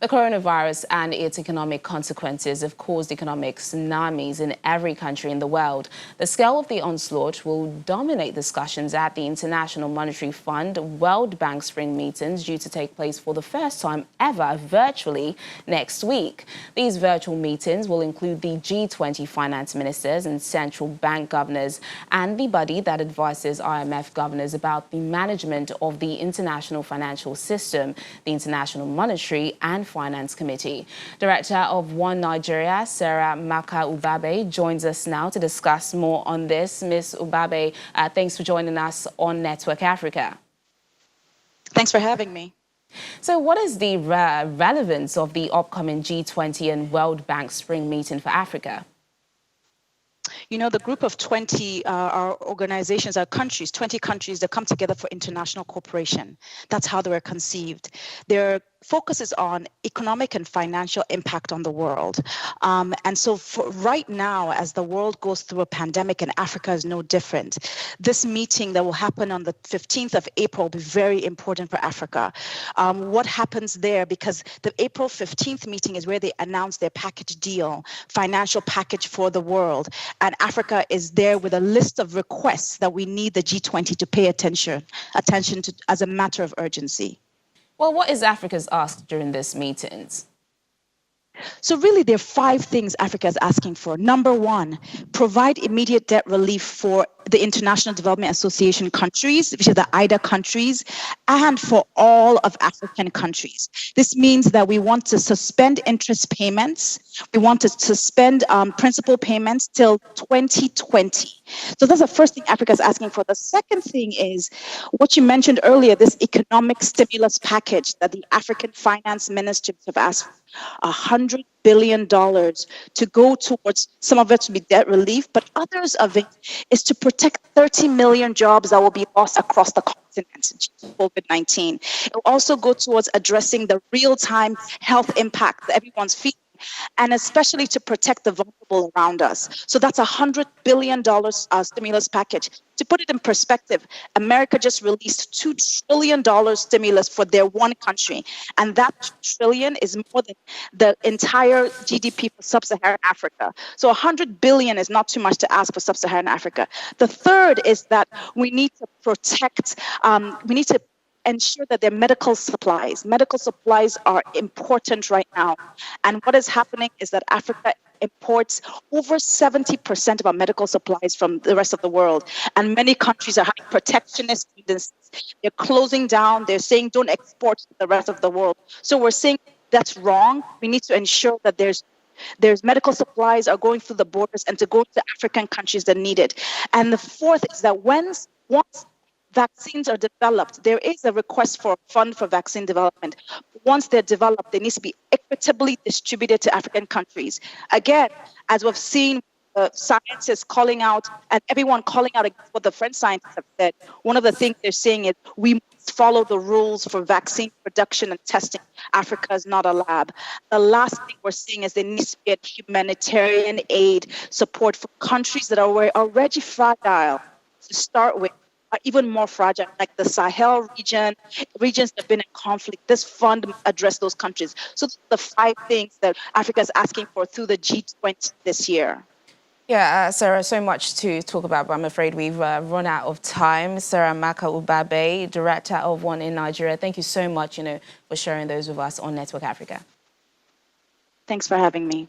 The coronavirus and its economic consequences have caused economic tsunamis in every country in the world. The scale of the onslaught will dominate discussions at the International Monetary Fund World Bank spring meetings due to take place for the first time ever virtually next week. These virtual meetings will include the G20 finance ministers and central bank governors and the body that advises IMF governors about the management of the international financial system, the International Monetary and Finance Committee. Director of One Nigeria, Sarah Maka Ubabe, joins us now to discuss more on this. Ms. Ubabe, thanks for joining us on Network Africa. Thanks for having me. So what is the relevance of the upcoming G20 and World Bank spring meeting for Africa? You know, the group of 20 our organizations, our countries, 20 countries that come together for international cooperation. That's how they were conceived. Their focus is on economic and financial impact on the world. And so for right now, as the world goes through a pandemic and Africa is no different, this meeting that will happen on the 15th of April will be very important for Africa. What happens there, because the April 15th meeting is where they announce their package deal, financial package for the world. And Africa is there with a list of requests that we need the G20 to pay attention to as a matter of urgency. Well, what is Africa's ask during these meetings? So really, there are 5 things Africa is asking for. Number 1, provide immediate debt relief for the International Development Association countries, which are the IDA countries, and for all of African countries. This means that we want to suspend interest payments. We want to suspend principal payments till 2020. So that's the first thing Africa is asking for. The second thing is what you mentioned earlier, this economic stimulus package that the African finance ministers have asked for. $100 billion to go towards, some of it to be debt relief, but others of it is to protect 30 million jobs that will be lost across the continent due to COVID-19. It will also go towards addressing the real-time health impact that everyone's feeling, and especially to protect the vulnerable around us. So that's $100 billion stimulus package. To put it in perspective, America just released $2 trillion stimulus for their one country. And that $2 trillion is more than the entire GDP for Sub-Saharan Africa. So $100 billion is not too much to ask for Sub-Saharan Africa. The third is that we need to protect, we need to ensure that their medical supplies are important right now. And what is happening is that Africa imports over 70% of our medical supplies from the rest of the world. And many countries are having protectionist tendencies. They're closing down. They're saying don't export to the rest of the world. So we're saying that's wrong. We need to ensure that there's medical supplies are going through the borders and to go to African countries that need it. And the fourth is that once vaccines are developed, there is a request for a fund for vaccine development. Once they're developed, they need to be equitably distributed to African countries. Again, as we've seen, scientists calling out and everyone calling out against what the French scientists have said, one of the things they're saying is we must follow the rules for vaccine production and testing. Africa is not a lab. The last thing we're seeing is there needs to be a humanitarian aid support for countries that are already fragile to start with, even more fragile, like the Sahel region, regions that have been in conflict. This fund address those countries. So the 5 things that Africa is asking for through the G20 this year. Yeah, Sarah, so much to talk about, but I'm afraid we've run out of time. Sarah Maka Ubabe, Director of One in Nigeria, thank you so much, for sharing those with us on Network Africa. Thanks for having me.